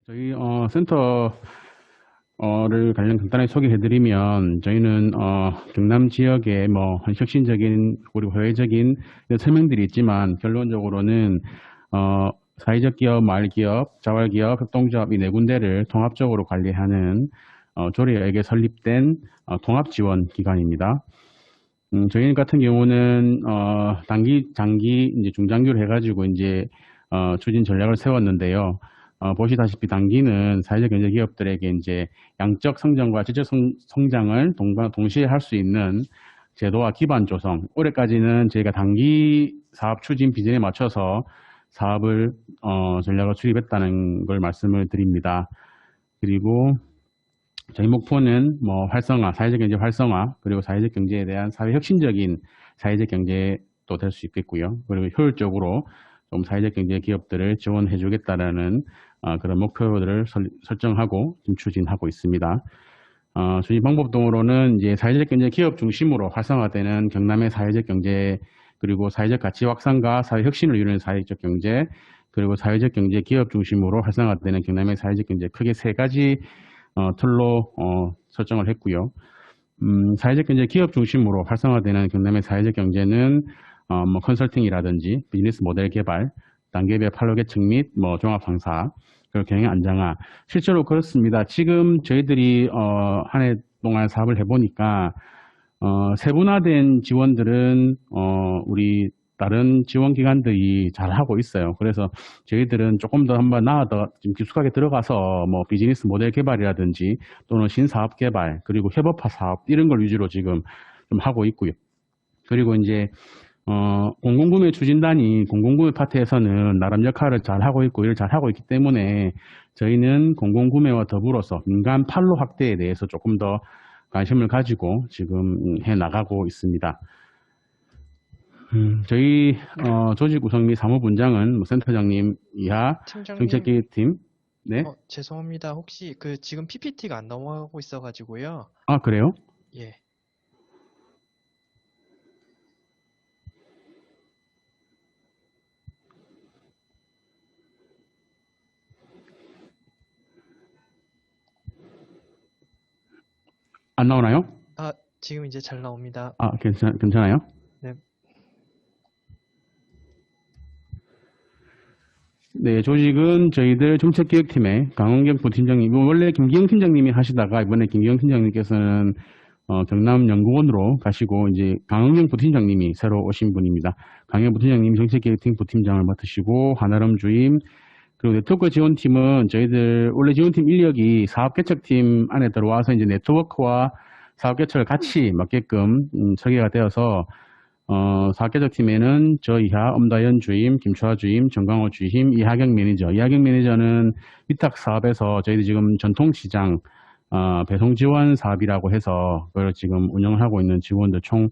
저희 센터를 관련 간단하게 소개해드리면 저희는 경남 지역의 혁신적인 그리고 사회적인 이런 설명들이 있지만 결론적으로는 사회적 기업, 마을 기업, 자활 기업, 협동조합 이 네 군데를 통합적으로 관리하는 조례에 설립된 통합 지원 기관입니다. 저희 같은 경우는 단기, 장기, 이제 중장기로 해가지고 이제 추진 전략을 세웠는데요. 보시다시피 단기는 사회적 경제 기업들에게 이제 양적 성장과 질적 성장을 동시에 할 수 있는 제도와 기반 조성. 올해까지는 저희가 단기 사업 추진 비전에 맞춰서 사업을 전략을 수립했다는 걸 말씀을 드립니다. 그리고 저희 목표는 활성화, 사회적 경제 활성화, 그리고 사회적 경제에 대한 사회 혁신적인 사회적 경제도 될 수 있겠고요. 그리고 효율적으로 좀 사회적 경제 기업들을 지원해 주겠다라는 그런 목표들을 설정하고 지금 추진하고 있습니다. 추진 방법 등으로는 이제 사회적 경제 기업 중심으로 활성화되는 경남의 사회적 경제, 그리고 사회적 가치 확산과 사회 혁신을 이루는 사회적 경제, 그리고 사회적 경제 기업 중심으로 활성화되는 경남의 사회적 경제, 크게 세 가지 틀로 설정을 했고요. 사회적 경제 기업 중심으로 활성화되는 경남의 사회적 경제는 컨설팅이라든지 비즈니스 모델 개발, 단계별 판로 개척 및 종합 상사, 그리고 경영 안정화. 실제로 그렇습니다. 지금 저희들이 한 해 동안 사업을 해보니까 세분화된 지원들은 우리 다른 지원 기관들이 잘 하고 있어요. 그래서 저희들은 조금 더 한번 더 좀 깊숙하게 들어가서 비즈니스 모델 개발이라든지 또는 신사업 개발, 그리고 협업화 사업 이런 걸 위주로 지금 좀 하고 있고요. 그리고 이제 공공구매 추진단이 공공구매 파트에서는 나름 역할을 잘 하고 있고 일을 잘 하고 있기 때문에 저희는 공공구매와 더불어서 민간 판로 확대에 대해서 조금 더 관심을 가지고 지금 해 나가고 있습니다. 저희 조직 구성 및 사무분장은 센터장님 이하 팀장님, 정책기획팀. 네. 죄송합니다. 혹시 지금 PPT가 안 넘어가고 있어가지고요. 아, 그래요? 예. 안 나오나요? 지금 이제 잘 나옵니다. 아, 괜찮아요? 네. 네, 조직은 저희들 정책기획팀의 강원경 부팀장님, 원래 김기영 팀장님이 하시다가 이번에 김기영 팀장님께서는 경남연구원으로 가시고 이제 강원경 부팀장님이 새로 오신 분입니다. 강원 부팀장님이 정책기획팀 부팀장을 맡으시고 한아름 주임, 그리고 네트워크 지원팀은 저희들 원래 지원팀 인력이 사업개척팀 안에 들어와서 이제 네트워크와 사업개척을 같이 맡게끔 설계가 되어서 사업개척팀에는 저 이하 엄다연 주임, 김초아 주임, 정광호 주임, 이하경 매니저. 이하경 매니저는 위탁 사업에서 저희들 지금 전통시장 배송 지원 사업이라고 해서 그걸 지금 운영을 하고 있는 직원들 총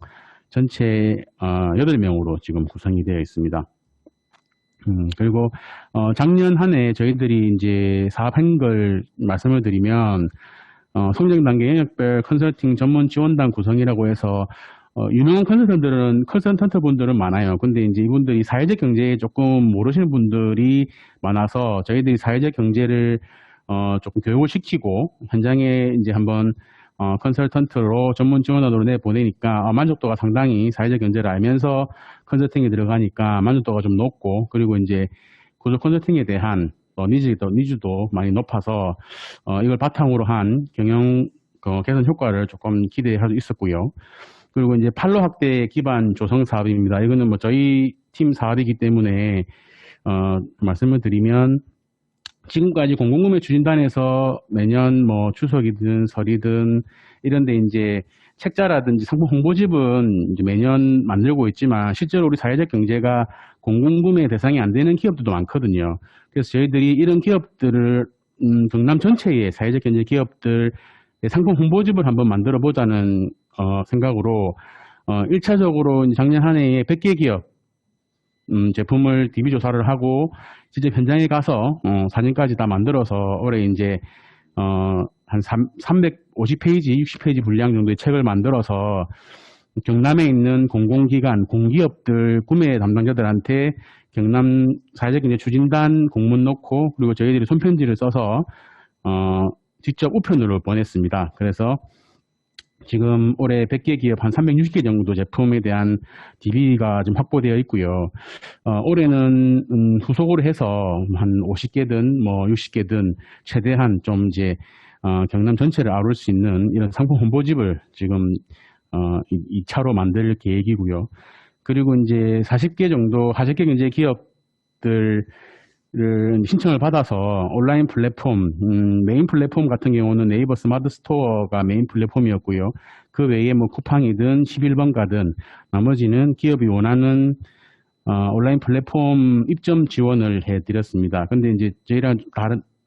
전체 8명으로 지금 구성이 되어 있습니다. 그리고 작년 한 해 저희들이 이제 사업한 걸 말씀을 드리면 성장 단계 영역별 컨설팅 전문 지원단 구성이라고 해서 유명한 컨설턴트 분들은 많아요. 근데 이제 이분들이 사회적 경제에 조금 모르시는 분들이 많아서 저희들이 사회적 경제를 조금 교육을 시키고 현장에 이제 한번 컨설턴트로 전문 지원단으로 내보내니까 만족도가 상당히 사회적 경제를 알면서 컨설팅에 들어가니까 만족도가 좀 높고, 그리고 이제 구조 컨설팅에 대한 니즈도 많이 높아서 이걸 바탕으로 한 경영 개선 효과를 조금 기대할 수 있었고요. 그리고 이제 판로 확대 기반 조성 사업입니다. 이거는 저희 팀 사업이기 때문에 말씀을 드리면 지금까지 공공구매 추진단에서 매년 추석이든 설이든 이런데 이제 책자라든지 상품 홍보집은 이제 매년 만들고 있지만 실제로 우리 사회적 경제가 공공구매 대상이 안 되는 기업들도 많거든요. 그래서 저희들이 이런 기업들을 경남 전체의 사회적 경제 기업들 상품 홍보집을 한번 만들어 보자는 생각으로 1차적으로 작년 한 해에 100개 기업 제품을 DB 조사를 하고 직접 현장에 가서 사진까지 다 만들어서 올해 이제 한 350페이지, 60페이지 분량 정도의 책을 만들어서 경남에 있는 공공기관, 공기업들 구매 담당자들한테 경남 사회적경제추진단 공문 넣고 그리고 저희들이 손편지를 써서 직접 우편으로 보냈습니다. 그래서 지금 올해 100개 기업 한 360개 정도 제품에 대한 DB가 좀 확보되어 있고요. 올해는 후속으로 해서 한 50개든 뭐 60개든 최대한 좀 이제 경남 전체를 아울 수 있는 이런 상품 홍보집을 지금 2차로 만들 계획이고요. 그리고 이제 40개 정도 하sek계 경제 기업들 를 신청을 받아서 온라인 플랫폼, 메인 플랫폼 같은 경우는 네이버 스마트 스토어가 메인 플랫폼이었고요. 그 외에 뭐 쿠팡이든 11번 가든 나머지는 기업이 원하는 온라인 플랫폼 입점 지원을 해드렸습니다. 근데 이제 저희랑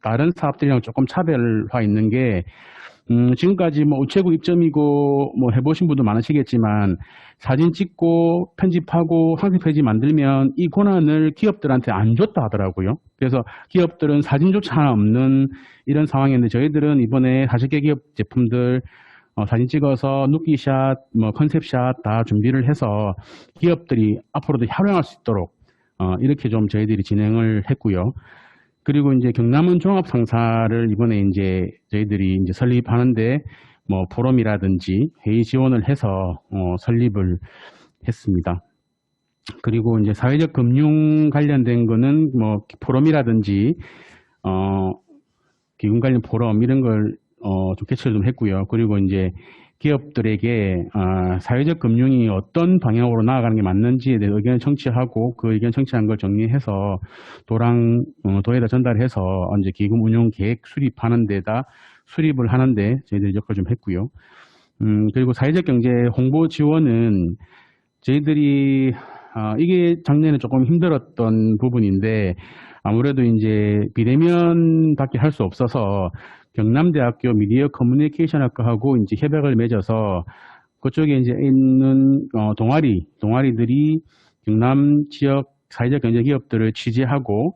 다른 사업들이랑 조금 차별화 있는 게 지금까지 뭐 우체국 입점이고 뭐 해보신 분도 많으시겠지만 사진 찍고 편집하고 상세 페이지 만들면 이 권한을 기업들한테 안 줬다 하더라고요. 그래서 기업들은 사진조차 하나 없는 이런 상황인데 저희들은 이번에 40개 기업 제품들 사진 찍어서 눕기샷, 뭐 컨셉샷 다 준비를 해서 기업들이 앞으로도 활용할 수 있도록 이렇게 좀 저희들이 진행을 했고요. 그리고 이제 경남은 종합상사를 이번에 이제 저희들이 이제 설립하는데 뭐 포럼이라든지 회의 지원을 해서 설립을 했습니다. 그리고 이제 사회적 금융 관련된 거는 뭐 포럼이라든지 기금 관련 포럼 이런 걸 좀 개최를 좀 했고요. 그리고 이제 기업들에게 사회적 금융이 어떤 방향으로 나아가는 게 맞는지에 대해 의견을 청취하고 그 의견 청취한 걸 정리해서 도에다 전달해서 이제 기금 운용 계획 수립하는 데다 수립을 하는데 저희들이 역할을 좀 했고요. 그리고 사회적 경제 홍보 지원은 저희들이 이게 작년에 조금 힘들었던 부분인데 아무래도 이제 비대면밖에 할 수 없어서 경남대학교 미디어 커뮤니케이션 학과하고 이제 협약을 맺어서 그쪽에 이제 있는 동아리들이 경남 지역 사회적 경제 기업들을 취재하고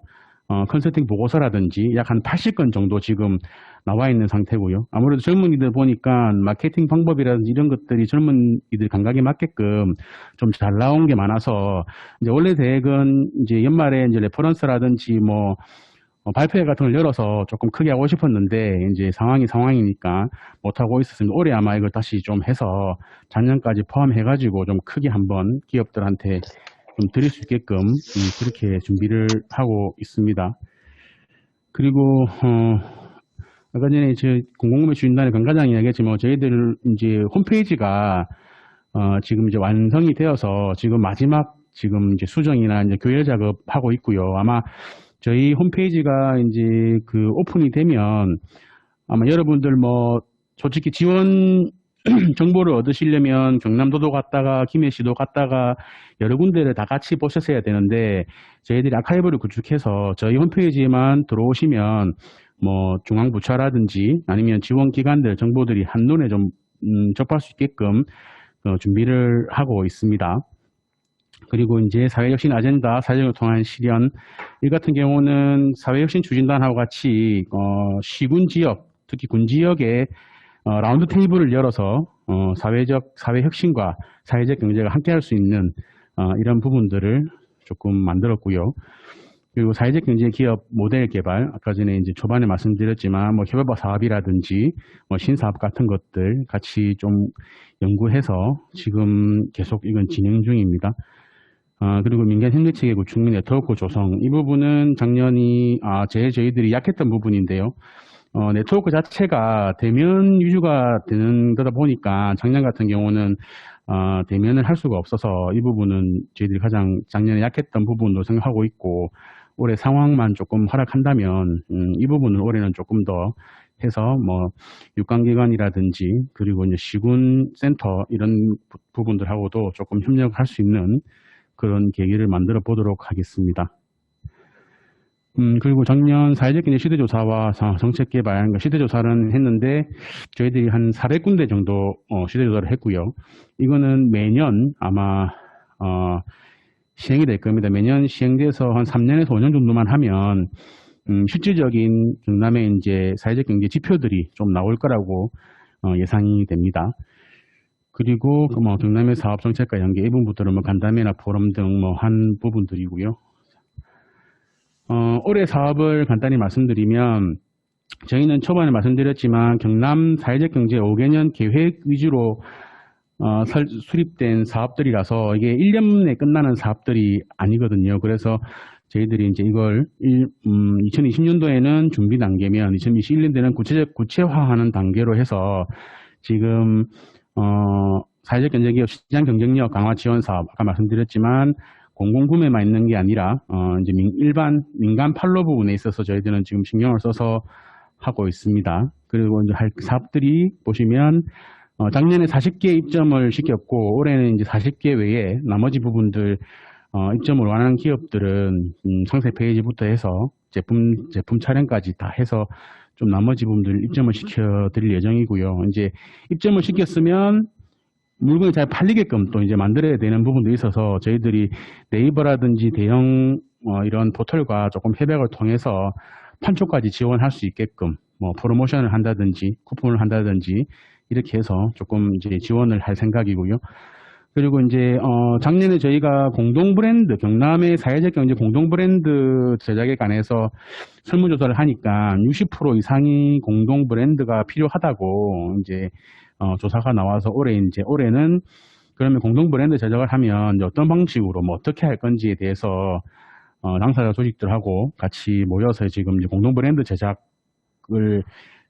컨설팅 보고서라든지 약 한 80건 정도 지금 나와 있는 상태고요. 아무래도 젊은이들 보니까 마케팅 방법이라든지 이런 것들이 젊은이들 감각에 맞게끔 좀 잘 나온 게 많아서 이제 원래 대획은 이제 연말에 이제 레퍼런스라든지 뭐 발표회 같은 걸 열어서 조금 크게 하고 싶었는데 이제 상황이니까 못하고 있었습니다. 올해 아마 이걸 다시 좀 해서 작년까지 포함해가지고 좀 크게 한번 기업들한테 좀 드릴 수 있게끔 그렇게 준비를 하고 있습니다. 그리고 아까 전에 저 공공구매 주인단의 강 과장이 이야기했지만 저희들 이제 홈페이지가 지금 이제 완성이 되어서 지금 마지막 지금 이제 수정이나 이제 교열 작업하고 있고요. 아마 저희 홈페이지가 이제 그 오픈이 되면 아마 여러분들 뭐 솔직히 지원 정보를 얻으시려면 경남도도 갔다가 김해시도 갔다가 여러 군데를 다 같이 보셨어야 되는데 저희들이 아카이브를 구축해서 저희 홈페이지에만 들어오시면 뭐 중앙부처라든지 아니면 지원기관들 정보들이 한눈에 좀 접할 수 있게끔 준비를 하고 있습니다. 그리고 이제 사회혁신 아젠다, 사회적을 통한 실현, 이 같은 경우는 사회혁신 추진단하고 같이 시군 지역, 특히 군 지역에 라운드 테이블을 열어서 사회혁신과 사회적 경제가 함께할 수 있는 이런 부분들을 조금 만들었고요. 그리고 사회적 경제 기업 모델 개발, 아까 전에 이제 초반에 말씀드렸지만 뭐 협업화 사업이라든지 뭐 신사업 같은 것들 같이 좀 연구해서 지금 계속 이건 진행 중입니다. 그리고 민간 협력 체계 구축 및 네트워크 조성, 이 부분은 작년이 저희들이 약했던 부분인데요. 네트워크 자체가 대면 위주가 되는 거다 보니까 작년 같은 경우는 대면을 할 수가 없어서 이 부분은 저희들이 가장 작년에 약했던 부분으로 생각하고 있고 올해 상황만 조금 허락한다면 이 부분을 올해는 조금 더 해서 뭐 육관기관이라든지 그리고 이제 시군 센터 이런 부분들하고도 조금 협력할 수 있는 그런 계기를 만들어 보도록 하겠습니다. 그리고 작년 사회적 경제 시대조사와 정책 개발, 그러니까 시대조사는 했는데 저희들이 한 400군데 정도 시대조사를 했고요. 이거는 매년 아마 시행이 될 겁니다. 매년 시행돼서 한 3년에서 5년 정도만 하면 실질적인 경남의 이제 사회적 경제 지표들이 좀 나올 거라고 예상이 됩니다. 그리고 그뭐 경남의 사업 정책과 연계 이 부분들은 뭐 간담회나 포럼 등 뭐 한 부분들이고요. 올해 사업을 간단히 말씀드리면 저희는 초반에 말씀드렸지만 경남 사회적 경제 5개년 계획 위주로 수립된 사업들이라서 이게 1년 내에 끝나는 사업들이 아니거든요. 그래서 저희들이 이제 이걸 2020년도에는 준비 단계면 2021년도에는 구체화하는 단계로 해서 지금 사회적 경제기업 시장 경쟁력 강화 지원 사업 아까 말씀드렸지만 공공구매만 있는 게 아니라 이제 일반 민간 판로 부분에 있어서 저희들은 지금 신경을 써서 하고 있습니다. 그리고 이제 할 사업들이 보시면 작년에 40개 입점을 시켰고 올해는 이제 40개 외에 나머지 부분들 입점을 원하는 기업들은 상세 페이지부터 해서 제품 촬영까지 다 해서 좀 나머지 부분들 입점을 시켜드릴 예정이고요. 이제 입점을 시켰으면 물건이 잘 팔리게끔 또 이제 만들어야 되는 부분도 있어서 저희들이 네이버라든지 대형 이런 포털과 조금 협약을 통해서 판촉까지 지원할 수 있게끔 뭐 프로모션을 한다든지 쿠폰을 한다든지 이렇게 해서 조금 이제 지원을 할 생각이고요. 그리고 이제 작년에 저희가 공동 브랜드 경남의 사회적 경제 공동 브랜드 제작에 관해서 설문조사를 하니까 60% 이상이 공동 브랜드가 필요하다고 이제 조사가 나와서 올해는 그러면 공동 브랜드 제작을 하면 이제 어떤 방식으로 뭐 어떻게 할 건지에 대해서 당사자 조직들하고 같이 모여서 지금 이제 공동 브랜드 제작을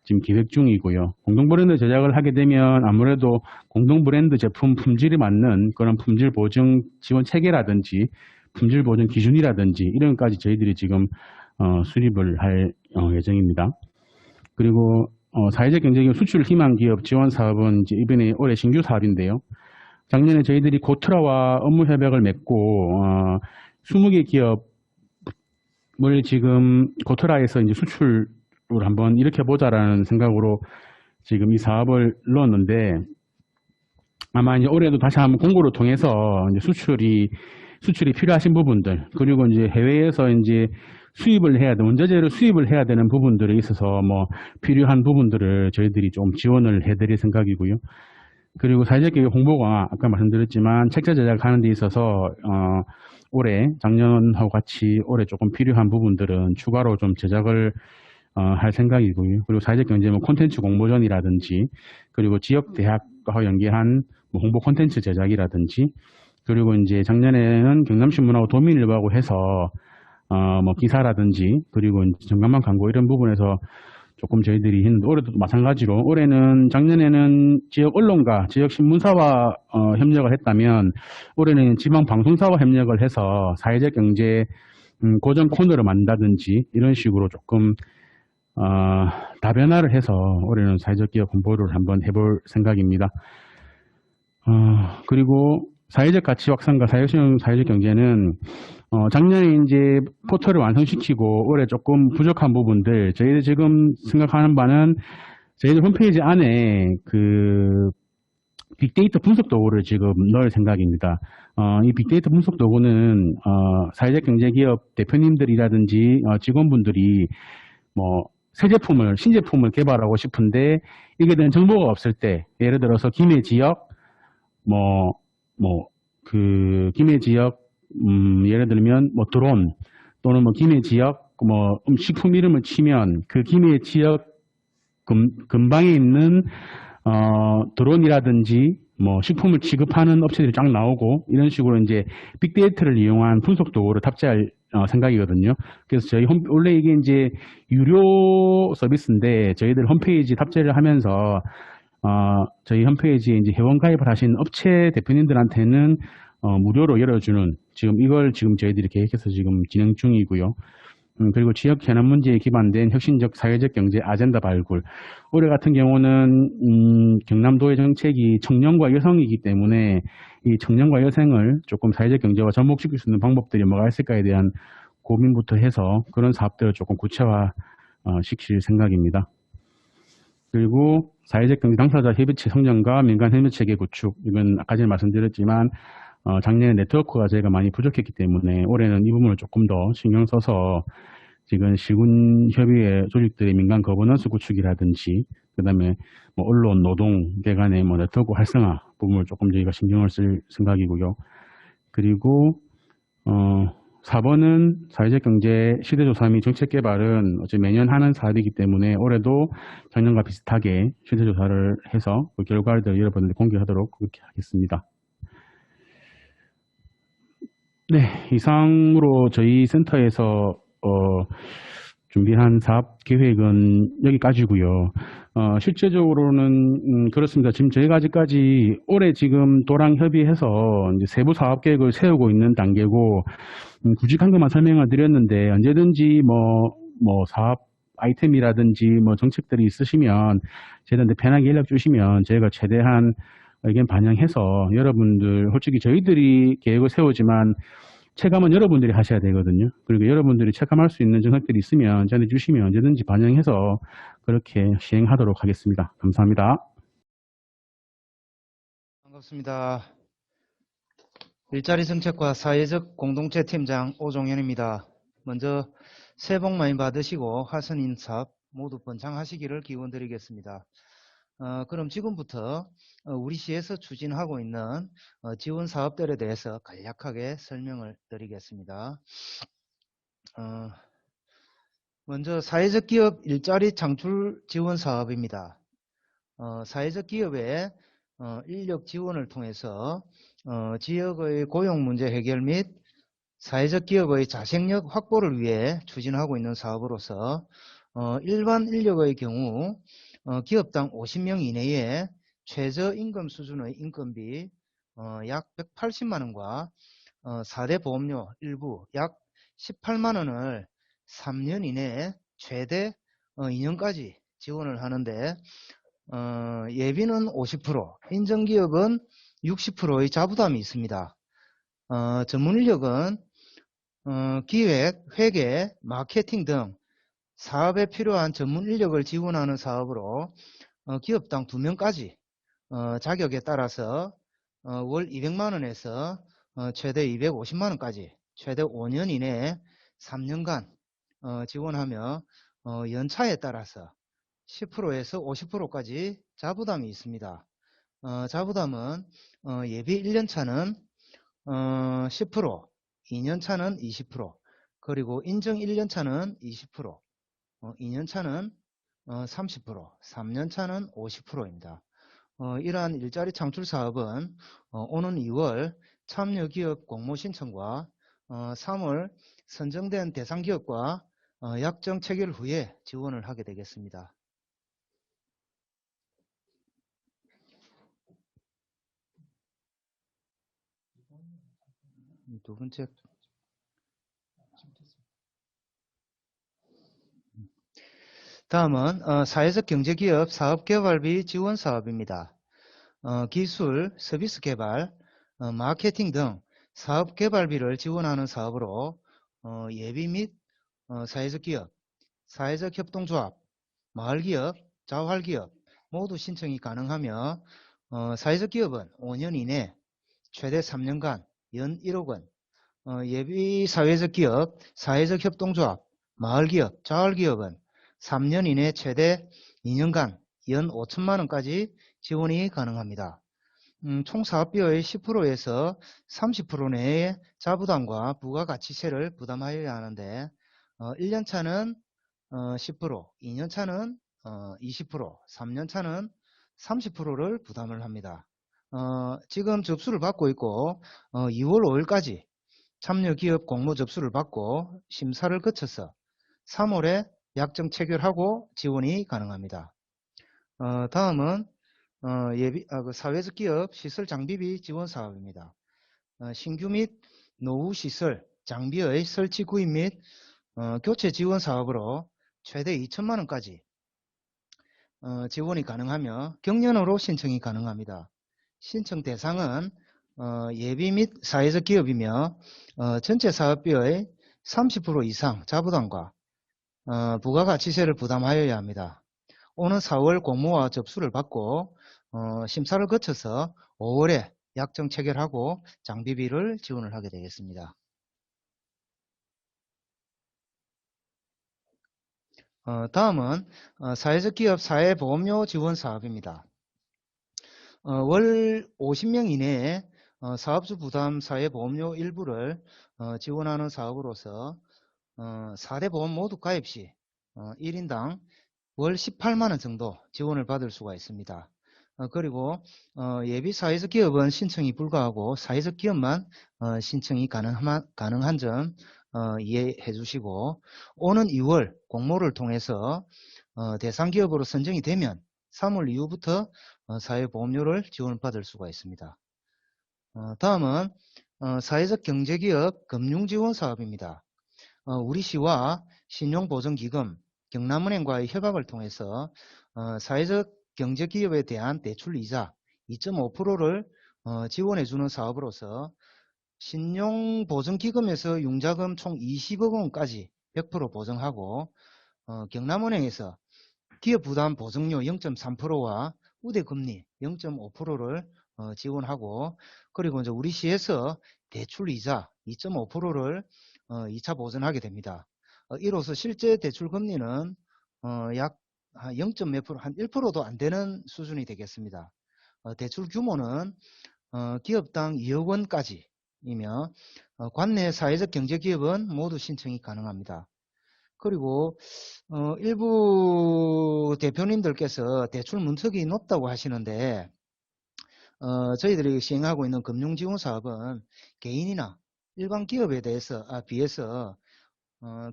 지금 기획 중이고요. 공동 브랜드 제작을 하게 되면 아무래도 공동 브랜드 제품 품질에 맞는 그런 품질 보증 지원 체계라든지 품질 보증 기준이라든지 이런 것까지 저희들이 지금 수립을 할 예정입니다. 그리고 사회적 경제기업 수출 희망 기업 지원 사업은 이제 이번에 올해 신규 사업인데요. 작년에 저희들이 고트라와 업무 협약을 맺고 20개 기업을 지금 고트라에서 이제 수출을 한번 일으켜보자라는 생각으로 지금 이 사업을 넣었는데 아마 이제 올해도 다시 한번 공고를 통해서 이제 수출이 필요하신 부분들 그리고 이제 해외에서 이제 원자재를 수입을 해야 되는 부분들에 있어서 뭐 필요한 부분들을 저희들이 좀 지원을 해드릴 생각이고요. 그리고 사회적 기업 홍보 강화 아까 말씀드렸지만 책자 제작하는 데 있어서 올해 작년하고 같이 올해 조금 필요한 부분들은 추가로 좀 제작을 할 생각이고요. 그리고 사회적 경제 뭐 콘텐츠 공모전이라든지 그리고 지역 대학과 연계한 뭐 홍보 콘텐츠 제작이라든지 그리고 이제 작년에는 경남신문하고 도민일보하고 해서 뭐 기사라든지 그리고 전간만 광고 이런 부분에서 조금 저희들이 했는데 올해도 마찬가지로 올해는 작년에는 지역 언론과 지역 신문사와 협력을 했다면 올해는 지방 방송사와 협력을 해서 사회적 경제 고정 코너를 만든다든지 이런 식으로 조금 다변화를 해서 올해는 사회적 기업 홍보를 한번 해볼 생각입니다. 그리고 사회적 가치 확산과 사회적 경제는 작년에 이제 포털을 완성시키고 올해 조금 부족한 부분들 저희들 지금 생각하는 바는 저희들 홈페이지 안에 그 빅데이터 분석 도구를 지금 넣을 생각입니다. 이 빅데이터 분석 도구는 사회적 경제기업 대표님들이라든지 직원분들이 뭐 새 제품을 신제품을 개발하고 싶은데 이게 대한 정보가 없을 때 예를 들어서 김해 지역 김해 지역 예를 들면 뭐 드론 또는 뭐 김해 지역 뭐 식품 이름을 치면 그 김해 지역 근방에 있는 드론이라든지 뭐 식품을 취급하는 업체들이 쫙 나오고 이런 식으로 이제 빅데이터를 이용한 분석 도구를 탑재할 생각이거든요. 그래서 저희 원래 이게 이제 유료 서비스인데 저희들 홈페이지 탑재를 하면서 저희 홈페이지에 이제 회원 가입을 하신 업체 대표님들한테는 무료로 열어주는 이걸 지금 저희들이 계획해서 지금 진행 중이고요. 그리고 지역 현안 문제에 기반된 혁신적 사회적 경제 아젠다 발굴. 올해 같은 경우는 경남도의 정책이 청년과 여성이기 때문에 이 청년과 여성을 조금 사회적 경제와 접목시킬 수 있는 방법들이 뭐가 있을까에 대한 고민부터 해서 그런 사업들을 조금 구체화 시킬 생각입니다. 그리고 사회적 경제 당사자 협의체 성장과 민간 협력체계 구축. 이건 아까 전에 말씀드렸지만 작년에 네트워크가 저희가 많이 부족했기 때문에 올해는 이 부분을 조금 더 신경 써서 지금 시군협의회 조직들의 민간 거버넌스 구축이라든지 그다음에 뭐 언론, 노동계 간의 뭐 네트워크 활성화 부분을 조금 저희가 신경을 쓸 생각이고요. 그리고 4번은 사회적 경제 실태조사 및 정책 개발은 어째 매년 하는 사업이기 때문에 올해도 작년과 비슷하게 실태조사를 해서 그 결과를 여러분들 공개하도록 그렇게 하겠습니다. 네, 이상으로 저희 센터에서 준비한 사업 계획은 여기까지고요. 실제적으로는 그렇습니다. 지금 저희가 아직까지 올해 지금 도랑 협의해서 이제 세부 사업 계획을 세우고 있는 단계고 굵직한 것만 설명을 드렸는데 언제든지 뭐 사업 아이템이라든지 뭐 정책들이 있으시면 저희한테 편하게 연락 주시면 저희가 최대한 의견 반영해서 여러분들 솔직히 저희들이 계획을 세우지만 체감은 여러분들이 하셔야 되거든요. 그리고 여러분들이 체감할 수 있는 정책들이 있으면 저한테 주시면 언제든지 반영해서 그렇게 시행하도록 하겠습니다. 감사합니다. 반갑습니다. 일자리 정책과 사회적 공동체 팀장 오종현입니다. 먼저 새해 복 많이 받으시고 하선인 사업 모두 번창하시기를 기원드리겠습니다. 그럼 지금부터 우리 시에서 추진하고 있는 지원 사업들에 대해서 간략하게 설명을 드리겠습니다. 먼저 사회적 기업 일자리 창출 지원 사업입니다. 사회적 기업의 인력 지원을 통해서 지역의 고용 문제 해결 및 사회적 기업의 자생력 확보를 위해 추진하고 있는 사업으로서 일반 인력의 경우 기업당 50명 이내에 최저임금 수준의 인건비 약 180만 원과 4대 보험료 일부 약 18만 원을 3년 이내에 최대 2년까지 지원을 하는데 예비는 50%, 인정기업은 60%의 자부담이 있습니다. 전문인력은 기획, 회계, 마케팅 등 사업에 필요한 전문인력을 지원하는 사업으로 기업당 2명까지 자격에 따라서 월 200만원에서 최대 250만원까지 최대 5년 이내에 3년간 지원하며 연차에 따라서 10%에서 50%까지 자부담이 있습니다. 자부담은 예비 1년차는 10%, 2년차는 20%, 그리고 인정 1년차는 20%, 2년차는 30%, 3년차는 50%입니다. 이러한 일자리 창출 사업은 오는 2월 참여기업 공모 신청과 3월 선정된 대상 기업과 약정 체결 후에 지원을 하게 되겠습니다. 두 번째, 다음은 사회적 경제기업 사업개발비 지원 사업입니다. 기술, 서비스 개발, 마케팅 등 사업개발비를 지원하는 사업으로 예비 및 사회적 기업, 사회적 협동조합, 마을기업, 자활기업 모두 신청이 가능하며 사회적 기업은 5년 이내 최대 3년간 연 1억 원, 예비 사회적 기업, 사회적 협동조합, 마을기업, 자활기업은 3년 이내 최대 2년간 연 5천만 원까지 지원이 가능합니다. 총 사업비의 10%에서 30% 내의 자부담과 부가가치세를 부담하여야 하는데 1년차는 10%, 2년차는 20%, 3년차는 30%를 부담을 합니다. 지금 접수를 받고 있고 2월 5일까지 참여기업 공모 접수를 받고 심사를 거쳐서 3월에 약정 체결하고 지원이 가능합니다. 다음은 사회적 기업 시설 장비비 지원 사업입니다. 신규 및 노후 시설 장비의 설치 구입 및 교체 지원 사업으로 최대 2천만 원까지 지원이 가능하며 경년으로 신청이 가능합니다. 신청 대상은 예비 및 사회적 기업이며 전체 사업비의 30% 이상 자부담과 부가가치세를 부담하여야 합니다. 오는 4월 공모와 접수를 받고 심사를 거쳐서 5월에 약정 체결하고 장비비를 지원을 하게 되겠습니다. 다음은 사회적 기업 사회보험료 지원 사업입니다. 월 50명 이내에 사업주 부담 사회보험료 일부를 지원하는 사업으로서 4대 보험 모두 가입 시 1인당 월 18만원 정도 지원을 받을 수가 있습니다. 그리고 예비 사회적 기업은 신청이 불가하고 사회적 기업만 신청이 가능한 점 이해해 주시고, 오는 2월 공모를 통해서 대상 기업으로 선정이 되면 3월 이후부터 사회보험료를 지원받을 수가 있습니다. 다음은 사회적 경제기업 금융지원 사업입니다. 우리 시와 신용보증기금, 경남은행과의 협약을 통해서 사회적 경제기업에 대한 대출이자 2.5%를 지원해주는 사업으로서 신용보증기금에서 융자금 총 20억 원까지 100% 보증하고, 경남은행에서 기업부담 보증료 0.3%와 우대금리 0.5%를 지원하고, 그리고 이제 우리 시에서 대출이자 2.5%를 2차 보전하게 됩니다. 이로써 실제 대출 금리는 약 0. 몇 %, 한 1%도 안 되는 수준이 되겠습니다. 대출 규모는 기업당 2억 원까지이며 관내 사회적 경제기업은 모두 신청이 가능합니다. 그리고 일부 대표님들께서 대출 문턱이 높다고 하시는데, 저희들이 시행하고 있는 금융지원 사업은 개인이나 일반 기업에 비해서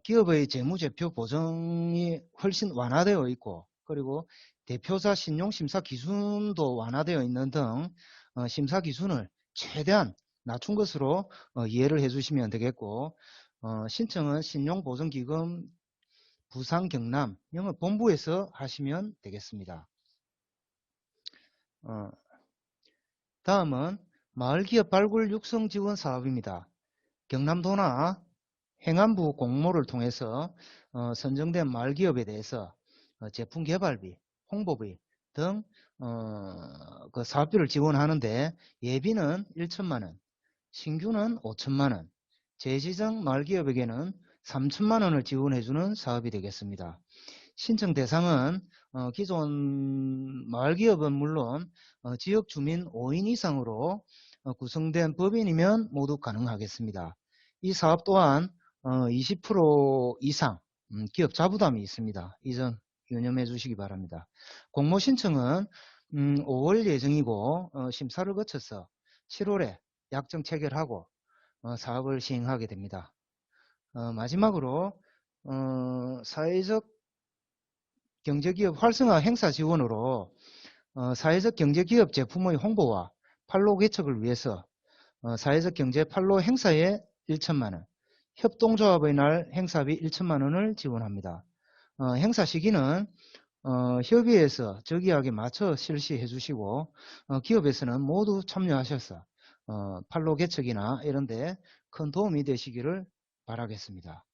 기업의 재무제표 보증이 훨씬 완화되어 있고, 그리고 대표자 신용심사 기준도 완화되어 있는 등 심사 기준을 최대한 낮춘 것으로 이해를 해주시면 되겠고, 신청은 신용보증기금 부산 경남 영업본부에서 하시면 되겠습니다. 다음은 마을기업 발굴 육성 지원 사업입니다. 경남도나 행안부 공모를 통해서 선정된 마을기업에 대해서 제품 개발비, 홍보비 등 그 사업비를 지원하는데, 예비는 1천만 원, 신규는 5천만 원, 재지정 마을기업에게는 3천만 원을 지원해주는 사업이 되겠습니다. 신청 대상은 기존 마을기업은 물론 지역 주민 5인 이상으로 구성된 법인이면 모두 가능하겠습니다. 이 사업 또한 20% 이상 기업 자부담이 있습니다. 이 점 유념해 주시기 바랍니다. 공모 신청은 5월 예정이고 심사를 거쳐서 7월에 약정 체결하고 사업을 시행하게 됩니다. 마지막으로 사회적 경제기업 활성화 행사 지원으로 사회적 경제기업 제품의 홍보와 판로 개척을 위해서 사회적 경제 판로 행사에 1천만 원, 협동조합의 날 행사비 1천만 원을 지원합니다. 행사 시기는 협의회에서 저기하게 맞춰 실시해 주시고, 기업에서는 모두 참여하셔서 판로 개척이나 이런 데 큰 도움이 되시기를 바라겠습니다.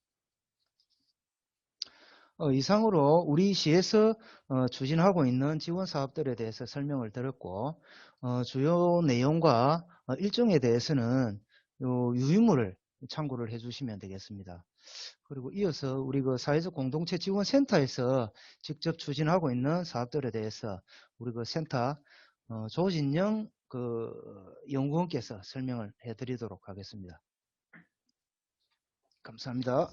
이상으로 우리 시에서 추진하고 있는 지원 사업들에 대해서 설명을 드렸고, 주요 내용과 일정에 대해서는 유의물을 참고를 해주시면 되겠습니다. 그리고 이어서 우리 그 사회적 공동체 지원센터에서 직접 추진하고 있는 사업들에 대해서 우리 그 센터 조진영 그 연구원께서 설명을 해드리도록 하겠습니다. 감사합니다.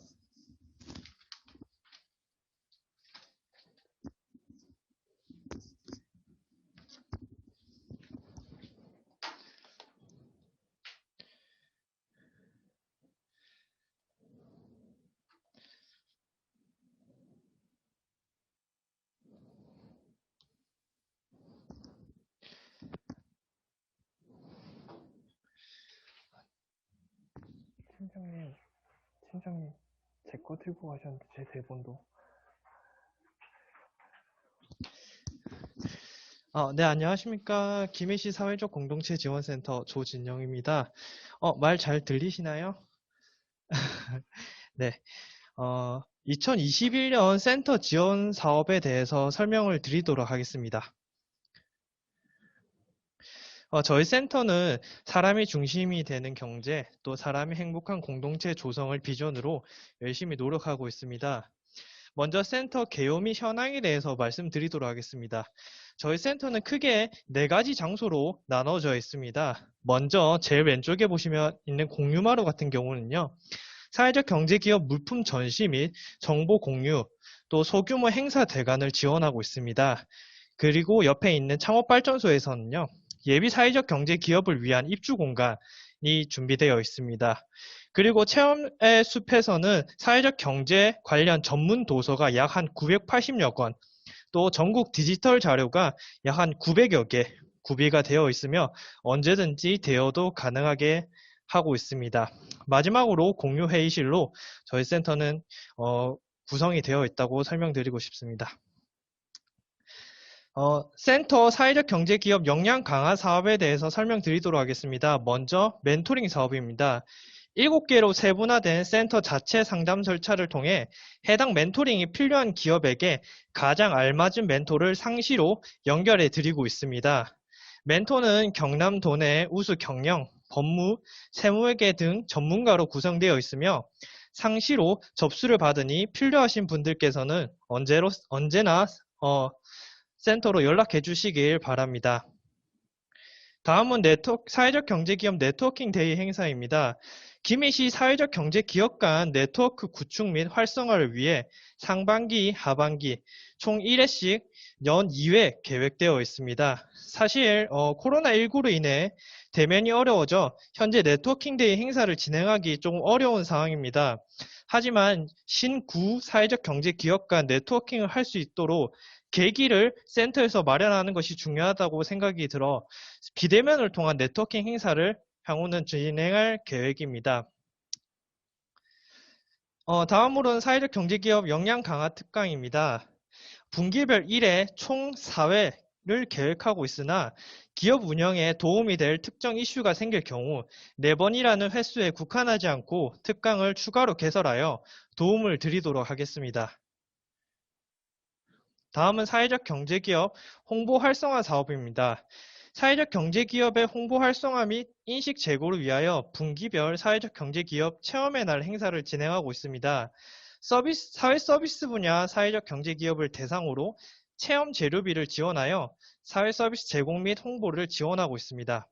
팀장님, 제 거 들고 가셨는데, 제 대본도. 네, 안녕하십니까. 김해시 사회적 공동체 지원센터 조진영입니다. 말 잘 들리시나요? 네. 2021년 센터 지원 사업에 대해서 설명을 드리도록 하겠습니다. 저희 센터는 사람이 중심이 되는 경제, 또 사람이 행복한 공동체 조성을 비전으로 열심히 노력하고 있습니다. 먼저 센터 개요 및 현황에 대해서 말씀드리도록 하겠습니다. 저희 센터는 크게 4가지 장소로 나눠져 있습니다. 먼저 제일 왼쪽에 보시면 있는 공유마루 같은 경우는요. 사회적 경제기업 물품 전시 및 정보 공유, 또 소규모 행사 대관을 지원하고 있습니다. 그리고 옆에 있는 창업발전소에서는요. 예비 사회적 경제기업을 위한 입주 공간이 준비되어 있습니다. 그리고 체험의 숲에서는 사회적 경제 관련 전문 도서가 약 한 980여 권, 또 전국 디지털 자료가 약 한 900여 개 구비가 되어 있으며 언제든지 대여도 가능하게 하고 있습니다. 마지막으로 공유 회의실로 저희 센터는 구성이 되어 있다고 설명드리고 싶습니다. 센터 사회적 경제기업 역량 강화 사업에 대해서 설명드리도록 하겠습니다. 먼저 멘토링 사업입니다. 7개로 세분화된 센터 자체 상담 절차를 통해 해당 멘토링이 필요한 기업에게 가장 알맞은 멘토를 상시로 연결해 드리고 있습니다. 멘토는 경남도 내 우수 경영, 법무, 세무회계 등 전문가로 구성되어 있으며 상시로 접수를 받으니 필요하신 분들께서는 언제나 센터로 연락해 주시길 바랍니다. 다음은 사회적 경제기업 네트워킹 데이 행사입니다. 김해시 사회적 경제기업 간 네트워크 구축 및 활성화를 위해 상반기, 하반기 총 1회씩 연 2회 계획되어 있습니다. 사실 코로나19로 인해 대면이 어려워져 현재 네트워킹 데이 행사를 진행하기 좀 어려운 상황입니다. 하지만 신구 사회적 경제기업 간 네트워킹을 할 수 있도록 계기를 센터에서 마련하는 것이 중요하다고 생각이 들어 비대면을 통한 네트워킹 행사를 향후는 진행할 계획입니다. 다음으로는 사회적 경제기업 역량 강화 특강입니다. 분기별 1회 총 4회를 계획하고 있으나 기업 운영에 도움이 될 특정 이슈가 생길 경우 4번이라는 횟수에 국한하지 않고 특강을 추가로 개설하여 도움을 드리도록 하겠습니다. 다음은 사회적 경제기업 홍보 활성화 사업입니다. 사회적 경제기업의 홍보 활성화 및 인식 제고를 위하여 분기별 사회적 경제기업 체험의 날 행사를 진행하고 있습니다. 사회 서비스 분야 사회적 경제기업을 대상으로 체험 재료비를 지원하여 사회 서비스 제공 및 홍보를 지원하고 있습니다.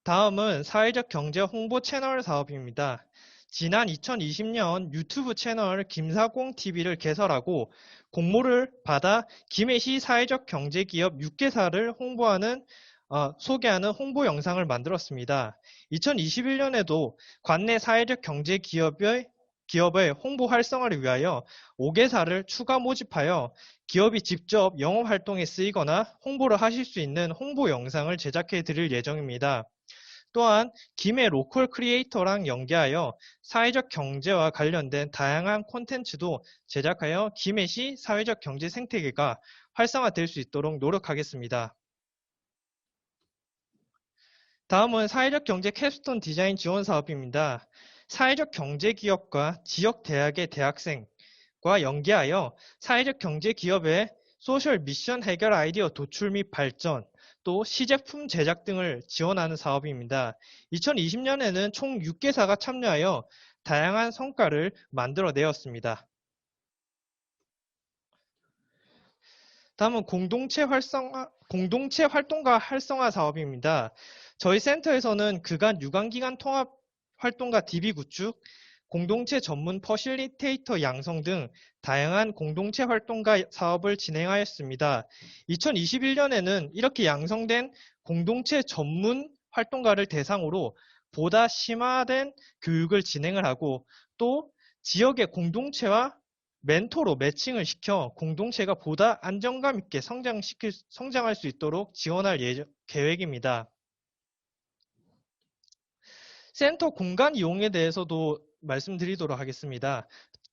다음은 사회적 경제 홍보 채널 사업입니다. 지난 2020년 유튜브 채널 김사공TV를 개설하고 공모를 받아 김해시 사회적 경제기업 6개사를 소개하는 홍보 영상을 만들었습니다. 2021년에도 관내 사회적 경제기업의 홍보 활성화를 위하여 5개사를 추가 모집하여 기업이 직접 영업활동에 쓰이거나 홍보를 하실 수 있는 홍보 영상을 제작해 드릴 예정입니다. 또한 김해 로컬 크리에이터랑 연계하여 사회적 경제와 관련된 다양한 콘텐츠도 제작하여 김해시 사회적 경제 생태계가 활성화될 수 있도록 노력하겠습니다. 다음은 사회적 경제 캡스톤 디자인 지원 사업입니다. 사회적 경제 기업과 지역 대학의 대학생과 연계하여 사회적 경제 기업의 소셜 미션 해결 아이디어 도출 및 발전, 또 시제품 제작 등을 지원하는 사업입니다. 2020년에는 총 6개사가 참여하여 다양한 성과를 만들어내었습니다. 다음은 공동체 활동가 활성화 사업입니다. 저희 센터에서는 그간 유관기관 통합 활동가 DB 구축, 공동체 전문 퍼실리테이터 양성 등 다양한 공동체 활동가 사업을 진행하였습니다. 2021년에는 이렇게 양성된 공동체 전문 활동가를 대상으로 보다 심화된 교육을 진행을 하고 또 지역의 공동체와 멘토로 매칭을 시켜 공동체가 보다 안정감 있게 성장할 수 있도록 지원할 계획입니다. 센터 공간 이용에 대해서도 말씀드리도록 하겠습니다.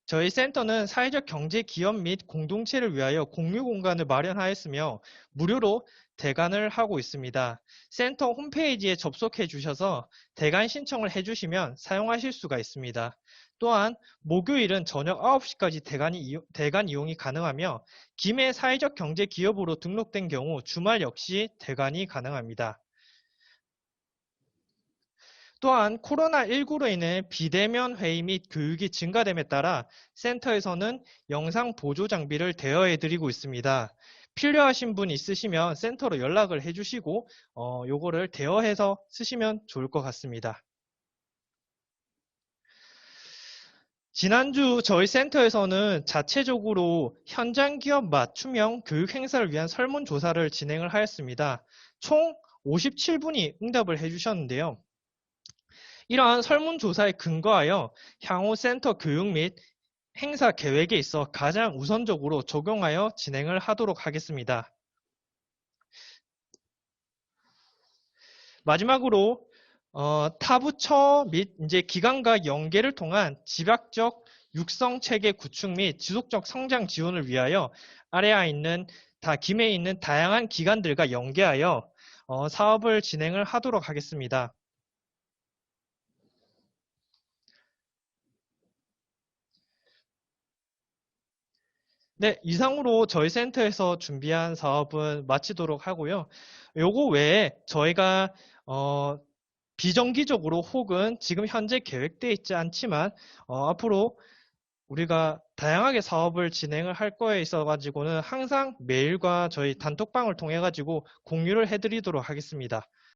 저희 센터는 사회적 경제 기업 및 공동체를 위하여 공유 공간을 마련하였으며 무료로 대관을 하고 있습니다. 센터 홈페이지에 접속해 주셔서 대관 신청을 해주시면 사용하실 수가 있습니다. 또한 목요일은 저녁 9시까지 대관 이용이 가능하며 김해 사회적 경제 기업으로 등록된 경우 주말 역시 대관이 가능합니다. 또한 코로나19로 인해 비대면 회의 및 교육이 증가됨에 따라 센터에서는 영상 보조 장비를 대여해 드리고 있습니다. 필요하신 분 있으시면 센터로 연락을 해주시고 요거를 대여해서 쓰시면 좋을 것 같습니다. 지난주 저희 센터에서는 자체적으로 현장 기업 맞춤형 교육 행사를 위한 설문조사를 진행을 하였습니다. 총 57분이 응답을 해주셨는데요. 이러한 설문조사에 근거하여 향후 센터 교육 및 행사 계획에 있어 가장 우선적으로 적용하여 진행을 하도록 하겠습니다. 마지막으로 타부처 및 이제 기관과 연계를 통한 집약적 육성 체계 구축 및 지속적 성장 지원을 위하여 아래에 있는 김해에 있는 다양한 기관들과 연계하여 사업을 진행을 하도록 하겠습니다. 네, 이상으로 저희 센터에서 준비한 사업은 마치도록 하고요. 요거 외에 저희가 비정기적으로 혹은 지금 현재 계획되어 있지 않지만 앞으로 우리가 다양하게 사업을 진행을 할 거에 있어 가지고는 항상 메일과 저희 단톡방을 통해 가지고 공유를 해드리도록 하겠습니다.